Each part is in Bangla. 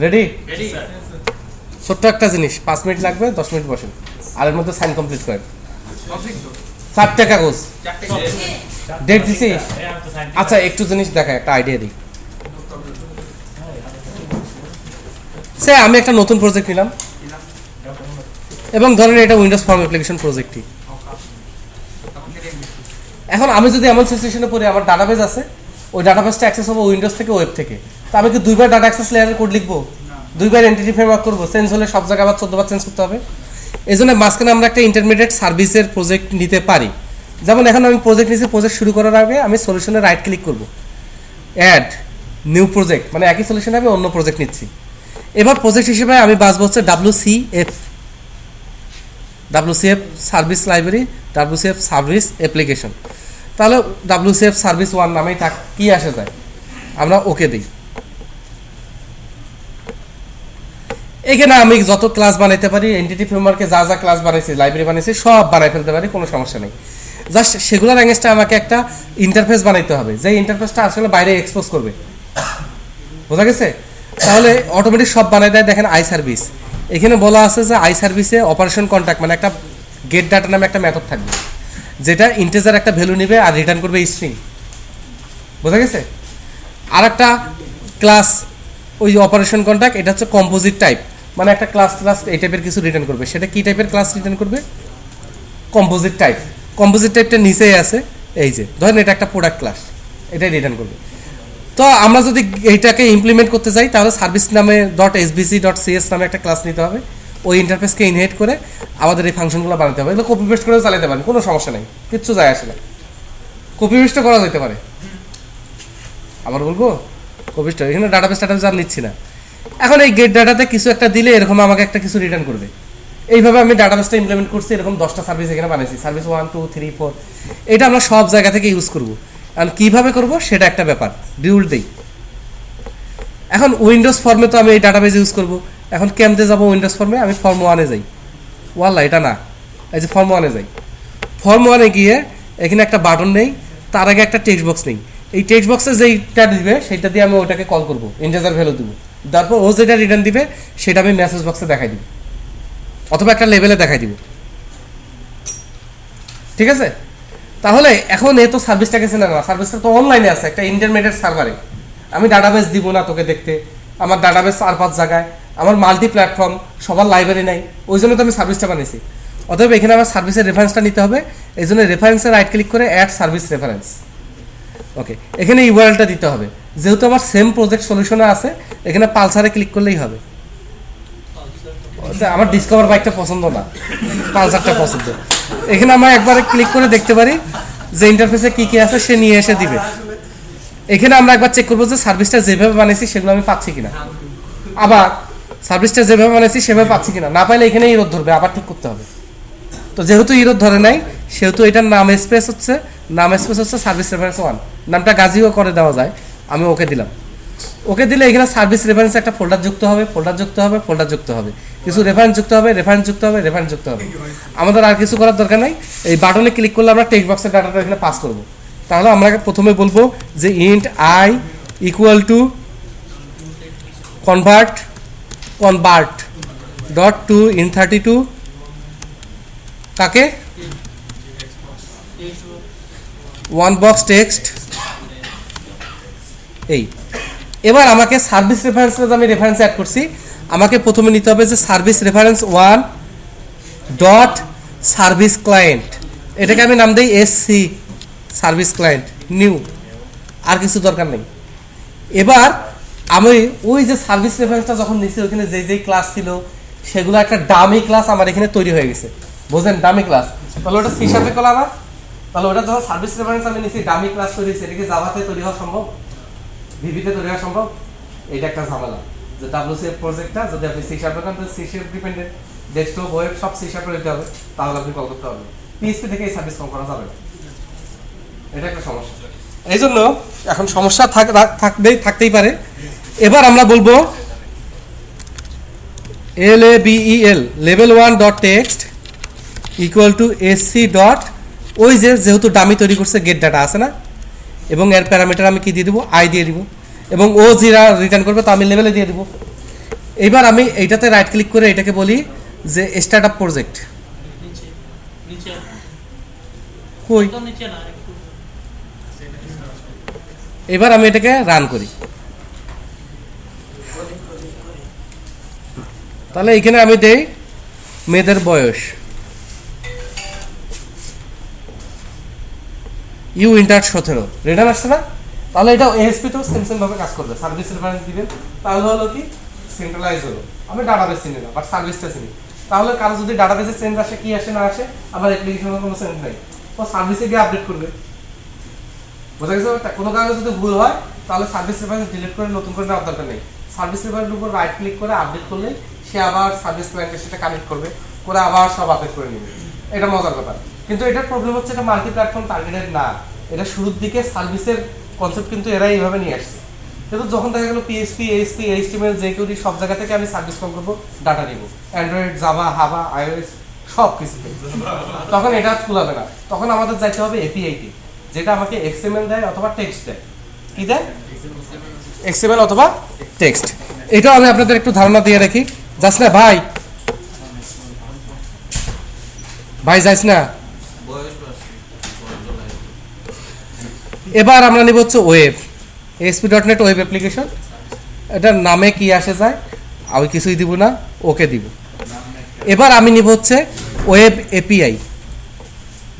রেডি? Ready sir. ছোট্ট একটা জিনিস, 5 মিনিট লাগবে, 10 মিনিট বসেন, আর এর মধ্যে সাইন কমপ্লিট করেন। কমপ্লিট তো 4টা কাগজ, চারটে ডেট দিছি। আচ্ছা একটু জিনিস দেখায়, একটা আইডিয়া দিই। স্যার আমি একটা নতুন প্রজেক্ট নিলাম এবং ধরেন এটা উইন্ডোজ ফর্ম অ্যাপ্লিকেশন প্রজেক্টই। এখন আমি যদি এমন সিচুয়েশনে পড়ি, আমার ডাটাবেস আছে, ওই ডাটাবেসটা অ্যাক্সেস হবে উইন্ডোজ থেকে, ওয়েব থেকে, তো আমি কি দুইবার ডাটা অ্যাক্সেস লেয়ারের কোড লিখবো, দুইবার এন্টিটি ফ্রেমওয়ার্ক করবো, চেঞ্জ হলে সব জায়গায় আবার 14 বার চেঞ্জ করতে হবে? এই জন্য মাঝখানে আমরা একটা ইন্টারমিডিয়েট সার্ভিসের প্রজেক্ট নিতে পারি। যেমন এখন আমি প্রজেক্ট নিয়েছি, প্রজেক্ট শুরু করার আগে আমি সলিউশনে রাইট ক্লিক করব, অ্যাড নিউ প্রজেক্ট, মানে একই সলিউশনে আমি অন্য প্রজেক্ট নিচ্ছি। এবার প্রজেক্ট হিসেবে আমি বাছবো হচ্ছে WCF service library, WCF service application. তাহলে WCF সার্ভিস 1 নামেই থাক, কি আসে যায়, আমরা ওকে দিই। এখানে আমি যত ক্লাস বানাইতে পারি, এন্টিটি ফ্রেমওয়ার্কে যা যা ক্লাস বানাইছি, লাইব্রেরি বানাইছি, সব বানাই ফেলতে পারি, কোনো সমস্যা নেই। জাস্ট সেগুলোর অ্যাগেন্স্টে আমাকে একটা ইন্টারফেস বানাইতে হবে, যে ইন্টারফেসটা আসলে বাইরে এক্সপোজ করবে, বোঝা গেছে? তাহলে অটোমেটিক সব বানাই দেয়। দেখেন আই সার্ভিস, এখানে বলা আছে যে আই সার্ভিসে অপারেশন কন্ট্যাক্ট মানে একটা গেট ডাটা নামে একটা মেথড থাকবে, যেটা ইন্টিজার একটা ভ্যালু নেবে আর রিটার্ন করবে স্ট্রিং, বোঝা গেছে? আর একটা ক্লাস ওই অপারেশন কন্ট্যাক্ট, এটা হচ্ছে কম্পোজিট টাইপ, মানে একটা ক্লাস এই টাইপের কিছু রিটার্ন করবে। সেটা কি টাইপের ক্লাস রিটার্ন করবে? Composite type. কম্পোজিট টাইপটা নিচেই আছে, এই যে ধরেন এটা একটা প্রোডাক্ট ক্লাস, এটাই রিটার্ন করবে। তো আমরা যদি এইটাকে ইমপ্লিমেন্ট করতে চাই, তাহলে সার্ভিস নামে .sbc.cs নামে একটা ক্লাস নিতে হবে, ওই ইন্টারফেসকে ইনহেরিট করে আমাদের এই ফাংশনগুলো বানাতে হবে। এগুলো কপি পেস্ট করেও চালাতে পারেন, কোনো সমস্যা নেই, কিচ্ছু যায় আসে না, কপি পেস্টও করা যেতে পারে। আবার বলবো কপি পেস্ট, এখানে ডাটাবেস আর নিচ্ছি না। এখন এই গেট ডাটাতে কিছু একটা দিলে এরকম আমাকে একটা কিছু রিটার্ন করবে। এইভাবে আমি ডাটাবেসটা ইমপ্লিমেন্ট করছি, এরকম 10টা সার্ভিস এখানে বানাইছি, সার্ভিস 1 2 3 4। এটা আমরা সব জায়গা থেকে ইউজ করব, আর কীভাবে করব সেটা একটা ব্যাপার, ডিউল দেই। এখন উইন্ডোজ ফর্মে তো আমি এই ডাটাবেস ইউজ করব। এখন কেমতে যাব উইন্ডোজ ফর্মে? আমি ফর্ম 1-এ যাই, ওয়াল্লা এটা না, এই যে ফর্ম 1-এ যাই। ফর্ম 1-এ গিয়ে এখানে একটা বাটন নেই, তার আগে একটা টেক্সট বক্স নেই। এই টেক্সট বক্সে যেইটা দিবে সেইটা দিয়ে আমি ওটাকে কল করব, ইন্টিজার ভ্যালু দিব, তারপর ও যেটা রিটার্ন দিবে সেটা আমি মেসেজ বক্সে দেখাই দিব, অথবা একটা লেভেলে দেখাই দিব, ঠিক আছে? তাহলে এখন এ তো সার্ভিসটাকে চেনে না, সার্ভিসটা তো অনলাইনে আছে একটা ইন্টারমিডিয়েট সার্ভারে। আমি ডাটাবেস দিব না তোকে দেখতে, আমার ডাটাবেস 4-5 জায়গায়, আমার মাল্টি প্ল্যাটফর্ম, সবার লাইব্রেরি নাই, ওই জন্য তো আমি সার্ভিসটা বানিয়েছি। অতএব এখানে আমার সার্ভিসের রেফারেন্সটা নিতে হবে, এই জন্য রেফারেন্সে রাইট ক্লিক করে অ্যাড সার্ভিস রেফারেন্স, ওকে। এখানে ইউআরএলটা দিতে হবে, যেহেতু আমার সেম প্রজেক্ট সলিউশনে আছে, এখানে পালসারে ক্লিক করলেই হবে। আমার ডিসকভার বাইকটা পছন্দ না, পালসারটা পছন্দ। এখানে আমরা একবার ক্লিক করে দেখতে পারি যে ইন্টারফেসে কি কি আছে, সে নিয়ে এসে দিবে। এখানে আমরা একবার চেক করবো যে সার্ভিসটা যেভাবে বানিয়েছি সেগুলো আমি পাচ্ছি কিনা, আবার সার্ভিসটা যেভাবে বানিয়েছি সেভাবে পাচ্ছি কিনা, না পাইলে এখানে ইরোধ ধরবে, আবার ঠিক করতে হবে। তো যেহেতু ইরোধ ধরে নাই, সেহেতু এটার নাম স্পেস হচ্ছে সার্ভিস রেফারেন্স 1, নামটা গাজিও করে দেওয়া যায়। আমি ওকে দিলাম, ওকে দিলে এখানে সার্ভিস রেফারেন্স একটা ফোল্ডার যুক্ত হবে, কিছু রেফারেন্স যুক্ত হবে, রেফারেন্স যুক্ত হবে। আমাদের আর কিছু করার দরকার নাই, এই বাটনে ক্লিক করলে আমরা টেক্সট বক্সের ডাটাটা এখানে পাস করব। তাহলে আমরা প্রথমে বলবো যে int I equal to convert dot to int 32 কাকে 1 বক্স টেক্সট। এই এবার আমাকে সার্ভিস রেফারেন্সে আমি রেফারেন্স অ্যাড করছি, আমাকে প্রথমে নিতে হবে যে service reference 1 dot service client, এটাকে আমি নাম দিই SC সার্ভিস ক্লায়েন্ট নিউ, আর কিছু দরকার নেই। এবার আমি ওই যে সার্ভিস রেফারেন্সটা যখন নিচ্ছি, ওইখানে যেই ক্লাস ছিল সেগুলো একটা ডামি ক্লাস আমার এখানে তৈরি হয়ে গেছে, বোঝেন? ডামি ক্লাস, তাহলে ওটা সি শার্পে কল আমার, তাহলে ওটা যখন সার্ভিস রেফারেন্স আমি নিচ্ছি, ডামি ক্লাস তৈরি হয়েছে, এটা কি জাভাতে তৈরি হওয়া সম্ভব, ভিভিতে তৈরি হওয়া সম্ভব? এটা একটা ঝামেলা, যে WCF প্রজেক্টটা যদি আপনি সি শার্পে করেন, তো C sharp dependent, desktop web সব সি শার্পে দিতে হবে, তাহলে আপনি কল করতে পারবেন। পিএইচপি থেকে এই সার্ভিস কল করা যাবে না, এটা একটা সমস্যা। এই জন্য এখন সমস্যা থাকতেই পারে। এবার আমরা বলবো LABEL level 1 dot text equal to SC dot, ওই যেহেতু ডামি তৈরি করছে গেট ডাটা আছে না, এবং এর প্যারামিটার আমি কি দিয়ে দিব, আই দিয়ে দিব, এবং ও যেটা রিটার্ন করবে তা আমি লেভেলে দিয়ে দিব। এইবার আমি এইটাতে রাইট ক্লিক করে এটাকে বলি যে স্টার্ট আপ প্রজেক্ট। নিচে নিচে কই তো নিচে না একটু এবার আমি এটাকে রান করি। তাহলে এখানে আমি দেই মেয়েদের বয়স, ইউ ইন্টার 17, রিটার্ন আসছে না? তাহলে এটা এএসপি তো সেম ভাবে কাজ করবে। সার্ভিস রেফারেন্স দিবেন, তাহলে হলো কি সেন্ট্রালাইজ হলো। আমি ডাটাবেস চিনি না বাট সার্ভিসটা চিনি, তাহলে কারো যদি ডাটাবেসে চেঞ্জ আসে কি আসে না আসে, আমার অ্যাপ্লিকেশনের কোনো চেঞ্জ নাই, তো সার্ভিসে গিয়ে আপডেট করবে। বোঝা গেছে? কোনো কারণে যদি ভুল হয় তাহলে সার্ভিস রেফারেন্স ডিলিট করে নতুন করে নেওয়ার দরকার নেই। সার্ভিস রেফারেন্সের উপর রাইট ক্লিক করে আপডেট করলে সে আবার সার্ভিস ক্লায়েন্টের সাথে কানেক্ট করবে, করে আবার সব আপডেট করে নেবে। এটা মজার ব্যাপার। কিন্তু এটার প্রবলেম হচ্ছে এটা মাল্টি প্ল্যাটফর্ম টার্গেটেড না। এটা শুরুর দিকে সার্ভিসের কনসেপ্ট কিন্তু এরা এইভাবে নিয়ে আসছে। কিন্তু যখন দেখা গেল পিএইচপি, এএসপি, এইচটিএমএল, জেকিউরি সব জায়গা থেকে আমি সার্ভিস কল করবো, ডাটা নিব, অ্যান্ড্রয়েড, জাভা, হাভা, আইওএস সব কিছুতে, তখন এটা খুলাবে না। তখন আমাদের যাইতে হবে এপিআইতে, যেটা আমাকে এক্সএমএল দেয় অথবা টেক্সট দেয়। কি দেয়? এক্সএমএল অথবা টেক্সট। এটাও আমি আপনাদের একটু ধারণা দিয়ে রাখি। যাস না ভাই, ভাই যাইস না। এবার আমরা নিব হচ্ছে ওয়েব, ASP.NET ওয়েব অ্যাপ্লিকেশন। এটার নামে কি আসে যায় আমি কিছুই দিব না, ওকে দিব। এবার আমি নিব হচ্ছে ওয়েব এপিআই।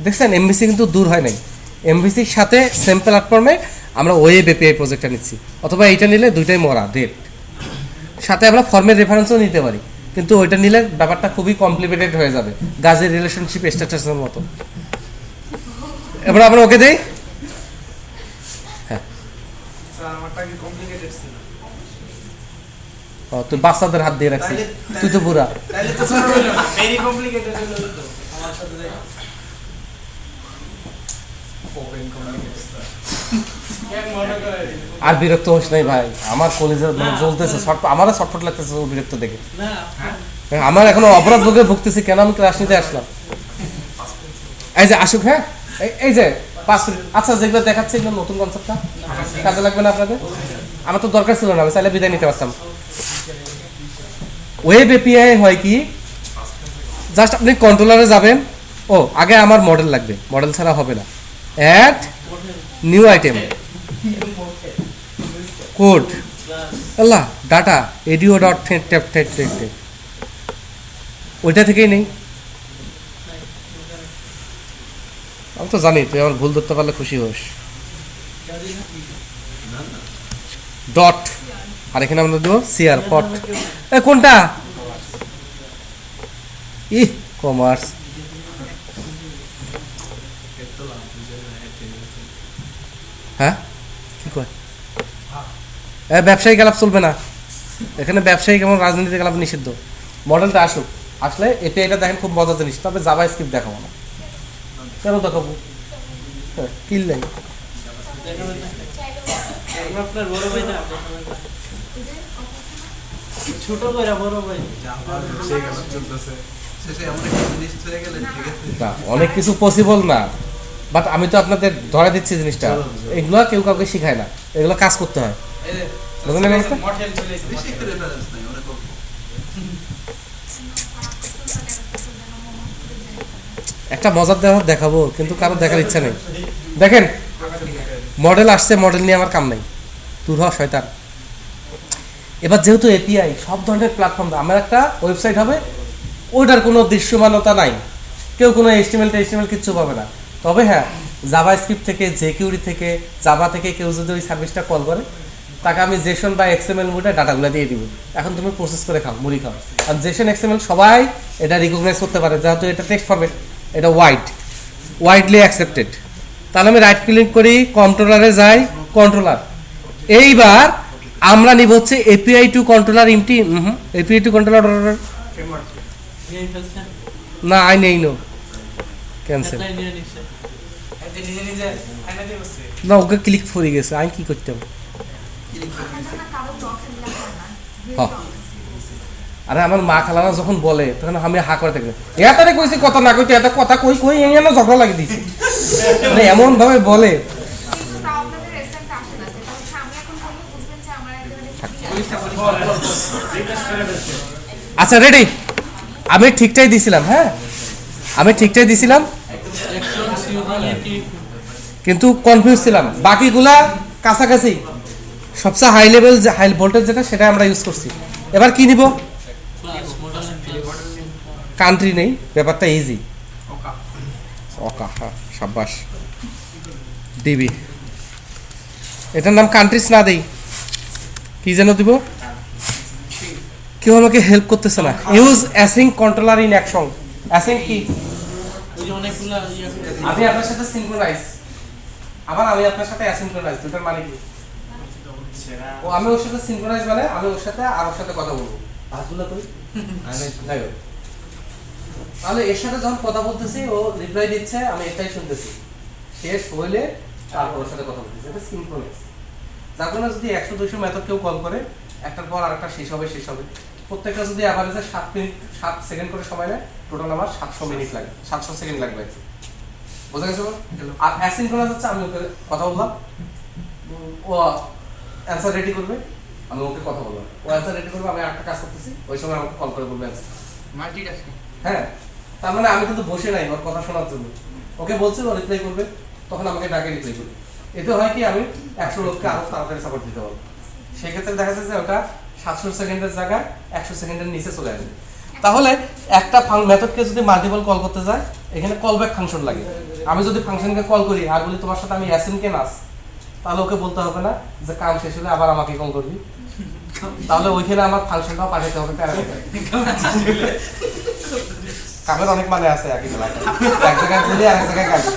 দেখছেন এমভিসি কিন্তু দূর হয় নাই, এমভিসির সাথে সেম প্ল্যাটফর্মে আমরা ওয়েব এপিআই প্রজেক্টটা নিচ্ছি, অথবা এইটা নিলে দুইটাই মরা ডেট। সাথে আমরা ফর্মের রেফারেন্সও নিতে পারি, কিন্তু ওইটা নিলে ব্যাপারটা খুবই কমপ্লিকেটেড হয়ে যাবে, গাজের রিলেশনশিপ স্ট্যাটাসের মতো। এবার আমরা ওকে দেই। হ্যাঁ, তুই বাচ্চাদের হাত দিয়ে রাখছিস, তুই তো বুড়া। আর বিরক্ত হোস নাই ভাই, আমার কলেজে জ্বলতেছে, আমারও ছটফট লাগতেছে বিরক্ত দেখে। আমার এখনো অপরাধ ভোগে ভুগতেছি, কেন আমি ক্লাস নিতে আসলাম। এই যে আসুক, হ্যাঁ এই যে 5 মিনিট। আচ্ছা, যেগুলো দেখাচ্ছে এগুলো নতুন কনসেপ্টটা কাজে লাগবে না আপনাদের? আমার তো দরকার ছিল না, আমি চাইলে বিদায় নিতে পারতাম। ওয়েব এপিআই হয় কি, জাস্ট আপনি কন্ট্রোলারে যাবেন। ও আগে আমার মডেল লাগবে, মডেল ছাড়া হবে না। অ্যাড নিউ আইটেম, কোড, আল্লাহ ডাটা এডিও ডট ওইটা থেকেই নেই। আমি তো জানি তুই আমার ভুল ধরতে পারলে খুশি হোস। ডট, আর এখানে আমরা দেবো সিআর পট। এ কোনটা? E commerce. হ্যাঁ কি কয়? ব্যবসায়িক আলাপ চলবে না এখানে, ব্যবসায়িক এবং রাজনীতিক আলাপ নিষিদ্ধ। মডেলটা আসুক, আসলে এপিআইটা দেখেন খুব মজার জিনিস, তবে জাভা স্ক্রিপ্ট দেখাবো না। কেন দেখাবো? হ্যাঁ কিল নাই। অনেক কিছু পসিবল না, বাট আমি তো আপনাদের ধরে দিচ্ছি জিনিসটা। এগুলো কেউ কাউকে শিখায় না, এগুলো কাজ করতে হয়। একটা মজার দেখাবো, কিন্তু কারো দেখার ইচ্ছা নেই। দেখেন মডেল আসছে, মডেল নিয়ে আমার কাম নাই, তুই হ শয়তান। এবার যেহেতু এপিআই সব ধরনের প্ল্যাটফর্ম, আমার একটা ওয়েবসাইট হবে, ওইটার কোনো দৃশ্যমানতা নাই, কেউ কোনো এইচটিএমএল কিচ্ছু পাবে না। তবে হ্যাঁ, জাভা স্ক্রিপ্ট থেকে, জেকিউরি থেকে, জাভা থেকে কেউ যদি ওই সার্ভিসটা কল করে, তাকে আমি জেসন বা এক্সএমএল মোডে ডাটাগুলো দিয়ে দিব। এখন তুমি প্রসেস করে খাও, মুড়ি খাও। আর জেসন এক্সএমএল সবাই এটা রিকগনাইজ করতে পারে, যেহেতু এটা টেক্সট ফরম্যাট, এটা ওয়াইডলি অ্যাকসেপ্টেড। তাহলে আমি রাইট ক্লিক করি, কন্ট্রোলারে যাই, কন্ট্রোলার। এইবার আমরা নিব হচ্ছে API two controller empty. API two controller না, আই নেই, নো ক্যান্সেল। না, ওকে ক্লিক ফরে গেছে, আমি কি করতাম? আরে আমার মা খালারা যখন বলে তখন আমি হা করে থাকি, এটারে কইছি কথা না কইতে, এটা কথা কই কই এমন ঝগড়া লাগিয়ে দিয়েছি, মানে এমন ভাবে বলে। আচ্ছা রেডি, আমি ঠিকটাই দিছিলাম, হ্যাঁ আমি ঠিকটাই দিছিলাম, অ্যাকশন সিউরিটি কিন্তু কনফিউজ ছিলাম। বাকিগুলা কাছাকাছি, সবচেয়ে হাই লেভেল যে হাই ভোল্টেজ যেটা সেটা আমরা ইউজ করছি। এবার কি নিব? ক্লাস মডেল ক্লাস কান্ট্রি নেই, ব্যাপারটা ইজি। ওকা, হ্যাঁ সাব্বাস। ডিবি, এটার নাম কান্ট্রিজ না দেই, কি যেন দিব? কেউ আমাকে হেল্প করতেছে না। Use async controller in action. Async কি? ওই যে অনেকগুলা আমি আপনার সাথে সিনক্রোনাইজ, আবার আমি আপনার সাথে অ্যাসিনক্রোনাইজ, দুটার মানে কি? ও আমি ওর সাথে সিনক্রোনাইজ মানে আমি ওর সাথে আর ওর সাথে কথা বলবো। হাতগুলো কই? যাই হোক। তাহলে এর সাথে যখন কথা বলতেছি ও রিপ্লাই দিচ্ছে, আমি এটাই শুনতেছি, শেষ হইলে তারপর ওর সাথে কথা বলতেছি, এটা সিনক্রোনাইজ। যার কারণে যদি 100-200 মেথড কেউ কল করে, একটার পর আরেকটা শেষ হবে। প্রত্যেকটা যদি অ্যাভারেজে 7 সেকেন্ড করে সময় নেয়, টোটাল আমার 700 মিনিট লাগে, 700 সেকেন্ড লাগবে। বোঝা গেছে? আর অ্যাসিনক্রোনাস হচ্ছে আমি ওকে কথা বললাম, ও অ্যান্সার রেডি করবে, আমি ওকে কথা বললাম, ও অ্যান্সার রেডি করবে, আমি একটা কাজ করতেছি, ওই সময় আমাকে কল করে বলবে অ্যান্সার। মাল্টিটাস্কিং। হ্যাঁ, তার মানে আমি কিন্তু বসে নাই ওর কথা শোনার জন্য, ওকে বলছি ও রিপ্লাই করবে, তখন আমাকে ডাকে রিপ্লাই করবে। এতে হয় কি, আমি 100 লোককে আরো তাড়াতাড়ি সাপোর্ট দিতে পারবো। সেক্ষেত্রে দেখা যাচ্ছে যে ওটা 700 সেকেন্ডের জায়গায় 100 সেকেন্ডের নিচে চলে আসবে। তাহলে একটা মেথডকে যদি মাল্টিপল কল করতে যায়, এখানে কলব্যাক ফাংশন লাগে। আমি যদি ফাংশনকে কল করি আর বলি তোমার সাথে আমি অ্যাসিনকে নাস, তাহলে ওকে বলতে হবে না যে কাম শেষ হলে আবার আমাকে কল করবি, তাহলে ওইখানে আমার ফাংশনটাও পাঠাতে হবে প্যারামিটার। কামের অনেক মানে আছে একই বেলায়, এক জায়গায় বলি আর এক জায়গায় গালি।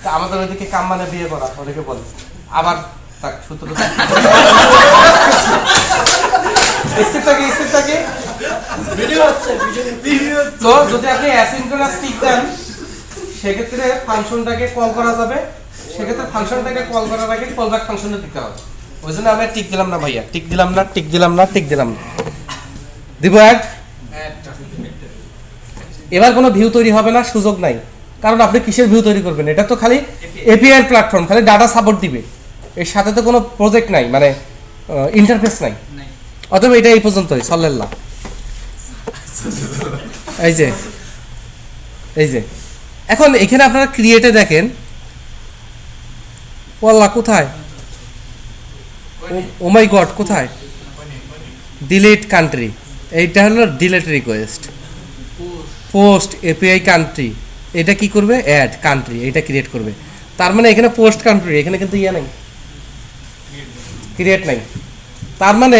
তা আমাদের ওইদিকে কাম মানে বিয়ে করা, অনেকে বলে। আবার তাক সূত্রটা স্থির থাকে। তো যদি আপনি অ্যাসিনক্রোনাস টিক দেন, সেক্ষেত্রে ফাংশনটাকে কল করা যাবে, সেক্ষেত্রে ফাংশনটাকে কল করার আগে কলব্যাক ফাংশনে দিতে হবে। ওই জন্য আমি টিক দিলাম না ভাইয়া, টিক দিলাম না। দিব অ্যাড। এবার কোনো ভিউ তৈরি হবে না, সুযোগ নাই, কারণ আপনি কিসের ভিউ তৈরি করবেন? এটা তো খালি এপিআই প্ল্যাটফর্ম, খালি ডাটা সাপোর্ট দিবে, এর সাথে তো কোনো প্রজেক্ট নাই, মানে ইন্টারফেস নাই। অথবা এটা এই পর্যন্তই, সাল্লাল্লাহ। এই যে এখন এখানে আপনারা ক্রিয়েটে দেখেন, ওয়াল্লাহ কোথায়, ও মাই গড কোথায়, ডিলিট কান্ট্রি, এইটা হলো delete request, post API country, এটা কি করবে? অ্যাড কান্ট্রি, এটা ক্রিয়েট করবে। তার মানে এখানে পোস্ট কান্ট্রি, এখানে কিন্তু নাই, ক্রিয়েট নাই। তার মানে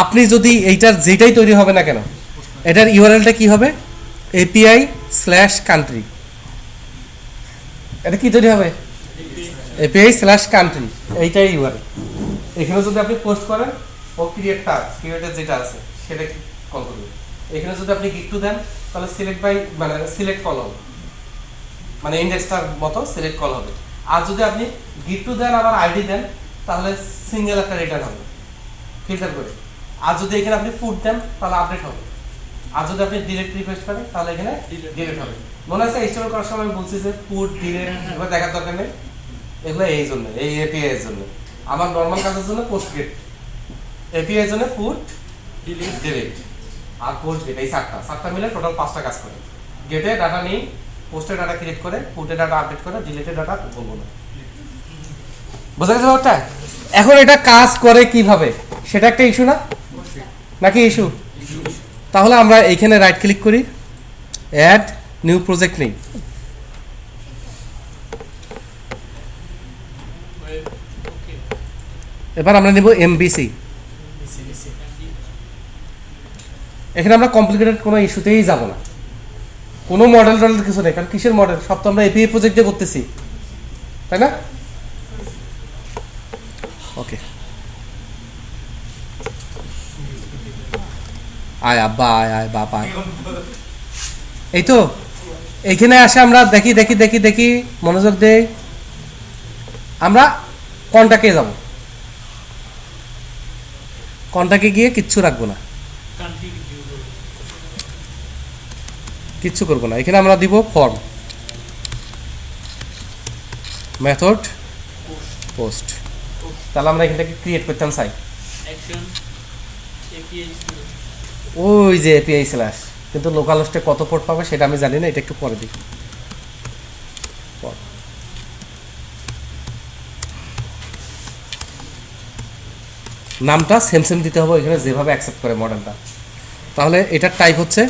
আপনি যদি এইটার যেটাই তৈরি হবে না কেন, এটার ইউআরএলটা কি হবে? API/country। এটা কি তৈরি হবে? API/country, এইটাই ইউআরএল। এখানে যদি আপনি পোস্ট করেন, ও ক্রিয়েটের যেটা আছে সেটা কল করবে। এখানে যদি আপনি গিট টু দেন, তাহলে সিলেক্ট কল হবে, মানে ইন্ডেক্সটার মতো সিলেক্ট কল হবে। আর যদি আপনি গিট টু দেন আবার আইডি দেন, তাহলে সিঙ্গেল একটা রিটার্ন হবে ফিল্টার করে। আর যদি এখানে আপনি ফুড দেন, তাহলে আপডেট হবে। আর যদি আপনি ডিরেক্ট রিকোয়েস্ট করেন, তাহলে এখানে ডিরেক্ট হবে। মনে আছে স্টোর করার সময় আমি বলছি যে ফুড ডিরেক্ট এগুলো দেখার দরকার নেই, এগুলো এই জন্য, এই এপিআই এর জন্য। আমার নর্মাল কাজের জন্য পোস্ট গেট, এপিআই এর জন্য ফুড ডিরেক্ট আর পোস্ট গেট, এই চারটা মিলে টোটাল 5টা কাজ করে। গেটে ডাটা নেই, পোস্টে ডাটা ক্রিয়েট করে, ফুডে ডাটা আপডেট করে, ডিলেটে ডাটা বলবো না। বোঝা গেছে ব্যাপারটা? এখন এটা কাজ করে কিভাবে, সেটা একটা ইস্যু না নাকি? ইস্যু। তাহলে আমরা এইখানে রাইট ক্লিক করি, অ্যাড নিউ প্রজেক্ট নেই, এবার আমরা নেব এমবিসি। এখানে আমরা কমপ্লিকেটেড কোনো ইস্যুতেই যাব না, কোনো মডেল কিছু নেই, কারণ কিসের মডেল? সব তো আমরা এপিআই প্রজেক্ট দিয়ে করতেছি, তাই না? ওকে, আয় আব্বা, আয় বাবা। এই তো এইখানে আসে আমরা দেখি, মনোযোগ দেই। আমরা কন্টাক্টে যাব, কন্টাক্টে গিয়ে কিচ্ছু রাখবো না, কিচ্ছু করবো না। এখানে আমরা দিব ফর্ম, মেথড পোস্ট। তাহলে আমরা এখান থেকে ক্রিয়েট করতাম চাই অ্যাকশন API ওই যে এপিআই স্ল্যাশ, কিন্তু লোকাল হোস্টে কত পোর্ট পাবে সেটা আমি জানি না, এটা একটু পরে দিই। নামটা সেম সেম দিতে হবে এখানে যেভাবে অ্যাকসেপ্ট করে মডেলটা। তাহলে এটার টাইপ হচ্ছে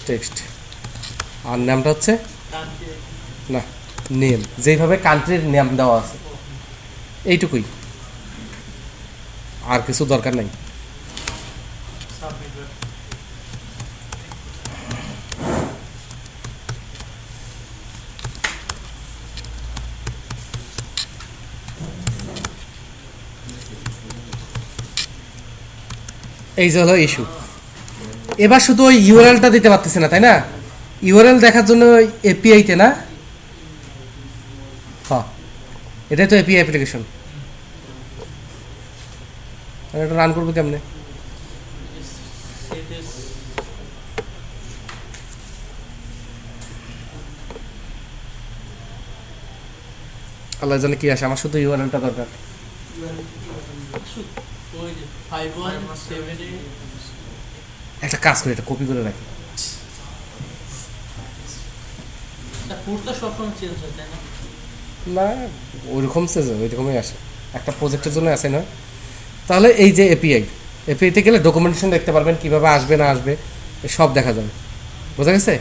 টেক্সট, আর নামটা হচ্ছে না নেম, যেইভাবে কান্ট্রির নাম দেওয়া আছে এইটুকুই, আর কিছু দরকার নাই। সাবমিট। এই যে হলো ইস্যু। এবার শুধু ওই ইউআরএলটা দিতে পারতেছে না, তাই না? ইউআরএল দেখার জন্য এপিআইতে না, হ্যাঁ এটাই তো এপিআই অ্যাপ্লিকেশন। এটা রান করবো কেমনে? আল্লাহ জানে কি আসে, আমার শুধু ইউআরএলটা দরকার। ওই যে 5178 একটা কাজ করে এটা কপি করে রাখি। পোর্টটা সবসময় চেঞ্জ হয় তাই না? না ওইরকম সেজে ওইরকমই আসে, একটা প্রজেক্টের জন্য আসে না। তাহলে এই যে এপিআইতে গেলে ডকুমেন্টেশন দেখতে পারবেন, কীভাবে আসবে না আসবে সব দেখা যাবে, বোঝা গেছে?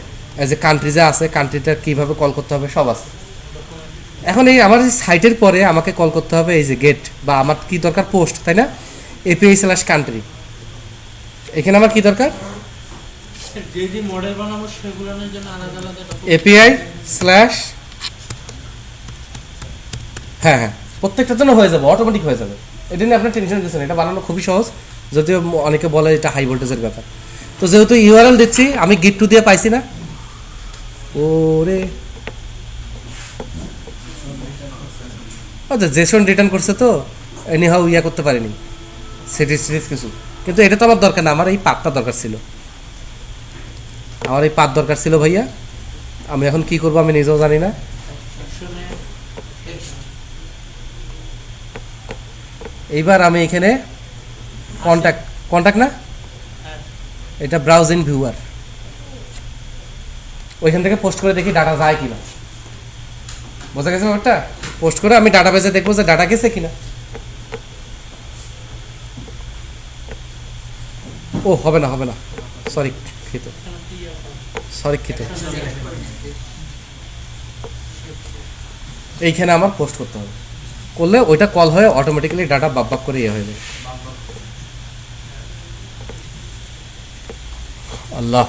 যে কান্ট্রি যা আছে, কান্ট্রিটা কীভাবে কল করতে হবে সব আছে। এখন এই আমার এই সাইটের পরে আমাকে কল করতে হবে এই যে গেট, বা আমার কি দরকার পোস্ট, তাই না? এপিআই স্ল্যাশ কান্ট্রি, এখানে আমার কি দরকার? যে যে মডেল বানাবো সেগুলোর জন্য আলাদা আলাদা এপিআই স্ল্যাশ, হ্যাঁ হ্যাঁ প্রত্যেকটার জন্য হয়ে যাবে, অটোমেটিক হয়ে যাবে, এটা নিয়ে আপনার টেনশন দিচ্ছেন। এটা বানানো খুবই সহজ, যদিও অনেকে বলে এটা হাই ভোল্টেজের ব্যাপার। তো যেহেতু ইউআরএল দিচ্ছি, আমি গিট টু দিয়ে পাইছি না, ওরে আচ্ছা জেসন রিটার্ন করছে তো এনি হাউ ইয়া করতে পারিনি সিরিজ কিছু, কিন্তু এটা তো আমার দরকার না, আমার এই পাতটা দরকার ছিল, আমার এই পাত দরকার ছিল ভাইয়া। আমি এখন কি করবো আমি নিজেও জানি না। এইবার আমি এখানে কন্ট্যাক্ট না, এটা ব্রাউজিং ভিউয়ার, ওইখান থেকে পোস্ট করে দেখি ডাটা যায় কিনা, বোঝা গেছে ব্যাপারটা? পোস্ট করে আমি ডাটা বেজে দেখবো যে ডাটা গেছে কিনা। ও হবে না সরি খিত, এইখানে আমার পোস্ট করতে হবে, করলে ওইটা কল হয়ে অটোমেটিক্যালি ডাটা বাপ করে ইয়ে হয়ে যাবে। আল্লাহ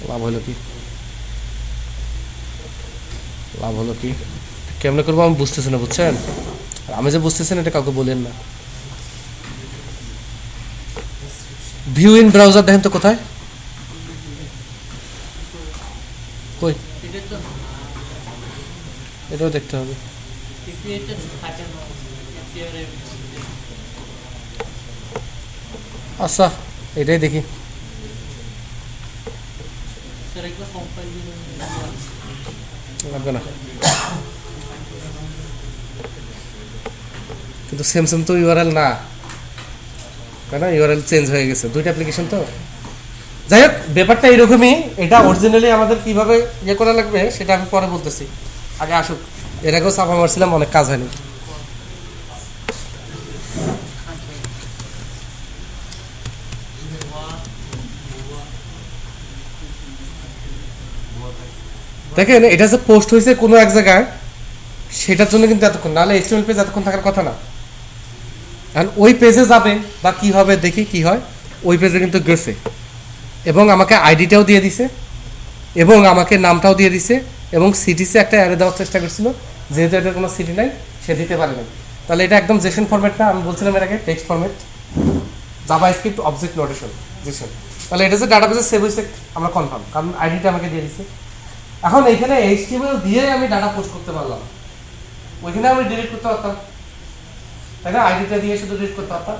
লাভ হলো কি কেমনে করবো আমি বুঝতেছি না, বুঝছেন? আমি যে বুঝতেছি না এটা কাউকে বলেন না। ভিউ ইন ব্রাউজার দেখেন তো কোথায়, কই? এটাও দেখতে হবে। আচ্ছা এটাই দেখি। লাগবে না, কিন্তু সেম তো ইউআরএল না, তাই না? ইউআরএল চেঞ্জ হয়ে গেছে, দুইটা অ্যাপ্লিকেশন তো। যাই হোক ব্যাপারটা এরকমই, এটা অরিজিনালি আমাদের কিভাবে ইয়ে করা লাগবে সেটা আমি পরে বলতেছি, আগে আসুক। এর আগেও চাপা মারছিলাম, অনেক কাজ হয়নি। দেখেন এটা যে পোস্ট হয়েছে কোনো এক জায়গায়, সেটার জন্য কিন্তু এতক্ষণ, নাহলে এইচটিএমএল পেজ এতক্ষণ থাকার কথা না। এখন ওই পেজে যাবে বা কি হবে দেখি কি হয়, ওই পেজে কিন্তু গেছে এবং আমাকে আইডিটাও দিয়ে দিছে এবং আমাকে নামটাও দিয়ে দিছে এবং সিটিসে একটা অ্যারে দেওয়ার চেষ্টা করছিল, যেহেতু এটার কোনো সিটি নাই সে দিতে পারে না। তাহলে এটা একদম জেসন ফরম্যাট না, আমি বলছিলাম এর আগে text format, JavaScript object notation Jason. তাহলে এটা যে ডাটাবেসে সেভ হয়েছে আমরা কনফার্ম, কারণ আইডিটা আমাকে দিয়ে দিছে। এখন এইখানে এইচটিএমএল দিয়ে আমি ডাটা পোস্ট করতে পারলাম, ওইখানে আমি ডিলিট করতে পারতাম, তাই না? আইডিটা দিয়ে শুধু ডিলিট করতে পারতাম।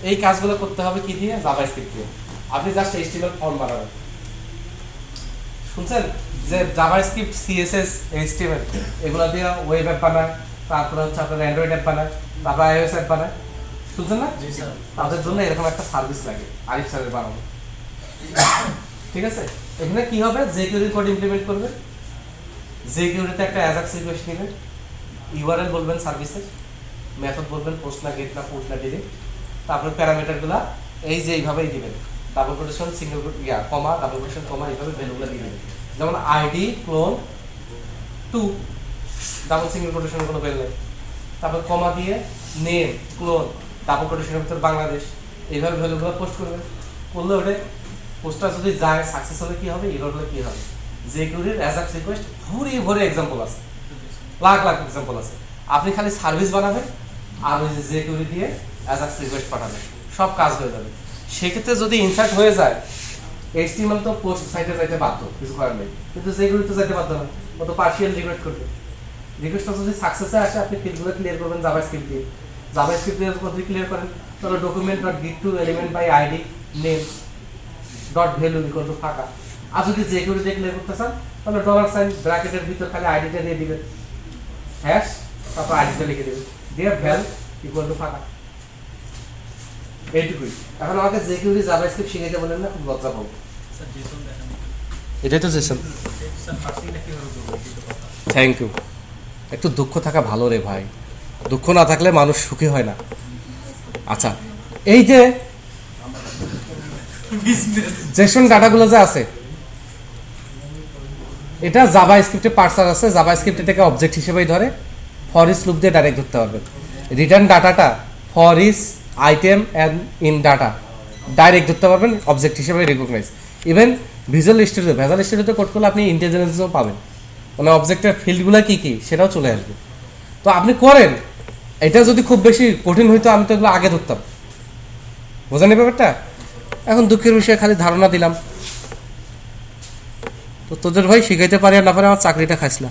এই কাজগুলো করতে হবে কি দিয়ে? জাভাস্ক্রিপ্ট দিয়ে। আপনি জাস্ট এইচটিএমএল ফর্ম বানাবেন, শুনছেন? যে জাভাস্ক্রিপ্ট, সিএসএস, এইচটিএমএল এগুলো দিয়ে ওয়েব অ্যাপ বানায়, তারপরে হচ্ছে আপনার অ্যান্ড্রয়েড অ্যাপ বানায়, তারপর iOS অ্যাপ বানায়, শুনছেন না? জি স্যার। তাদের জন্য এরকম একটা সার্ভিস লাগে আরিফ স্যারের বানানো। ঠিক আছে, এখানে কি হবে, jQuery কোড ইমপ্লিমেন্ট করবে, jQuery তে একটা অ্যাজাক্স রিকোয়েস্ট নেবেন, ইউআরএল বলবেন সার্ভিসের, মেথড বলবেন পোস্ট না গেট না পুশ না ডিলিট, তারপরে প্যারামিটারগুলো এই যে এইভাবেই দিবেন, double quotation single comma double quotation comma এইভাবে ভ্যালুগুলো দিয়ে দিবেন। যেমন আইডি ক্লোন 2 ডাবল সিঙ্গেল কোটেশনের কোনো ভ্যালু নেই, তারপর কমা দিয়ে নেম ক্লোন ডাবল কোটেশনের ভিতর বাংলাদেশ, এইভাবে ভ্যালুগুলো পোস্ট করবেন। করলে ওটা পোস্টটা যদি যায় সাকসেস হলে কি হবে, এরর হলে কি হবে, jQuery-র অ্যাজাক্স রিকোয়েস্ট ভরে এক্সাম্পল আছে, লাখ লাখ এক্সাম্পল আছে। আপনি খালি সার্ভিস বানাবেন আর ওই যে jQuery দিয়ে অ্যাজাক্স রিকোয়েস্ট পাঠাবেন, সব কাজ হয়ে যাবে। সেক্ষেত্রে যদি ইনসার্ট হয়ে যায়, HTML তো পোস্ট সাইটে যাইতে বাধ্য, কিছু করার নেই, কিন্তু jQuery তো যাইতে বাধ্য না, ও তো পার্শিয়াল রিকোয়েস্ট করবে। রিকোয়েস্টটা যদি সাকসেসে আসে, আপনি ফিল্ডগুলো ক্লিয়ার করবেন জাভাস্ক্রিপ্ট দিয়ে। জাভাস্ক্রিপ্ট দিয়ে যদি ক্লিয়ার করেন, তাহলে document dot get to element by ID name dot value equal to ফাঁকা। আর যদি jQuery দিয়ে ক্লিয়ার করতে চান, তাহলে ডলার সাইন ব্র্যাকেটের ভিতর খালি আইডিটা দিয়ে দিবেন, হ্যাশ তারপর আইডিটা লিখে দেবেন, দিয়ে ভ্যাল ইকুয়াল টু ফাঁকা। এইটুকুই। এখন আমাকে jQuery জাভাস্ক্রিপ্ট শিখাইতে বলেন না, খুব লজ্জা পাবো। স্যার জেসন দেখেন। এটাই তো জেসন। স্যার পার্সিংটা কিভাবে করবো একটু কথা। Thank you. একটু দুঃখ থাকা ভালো রে ভাই, দুঃখ না থাকলে মানুষ সুখী হয় না। আচ্ছা, এই যে জেসন ডাটাগুলো যে আছে, এটা জাভা স্ক্রিপ্টে পার্সার আছে, জাভা স্ক্রিপ্ট এটাকে অবজেক্ট হিসেবেই ধরে, ফর ইস লুপ দিয়ে ডাইরেক্ট ধরতে পারবেন। রিটার্ন ডাটাটা for is item and in data direct ধরতে পারবেন, অবজেক্ট হিসেবে রিকগনাইজ। ইভেন ভিজুয়াল স্টুডিওতে কোড করলে আপনি ইন্টেলিজেন্সও পাবেন, মানে অবজেক্টের ফিল্ডগুলো কি কি সেটাও চলে আসবে। তো আপনি করেন, এটা যদি খুব বেশি কঠিন হইতো আমি তো এগুলো আগে ধরতাম, বোঝেন এই ব্যাপারটা। এখন দুঃখের বিষয়ে খালি ধারণা দিলাম। তো তোদের ভাই শিখাইতে পারি আর না পারে, আমার চাকরিটা খাইস না।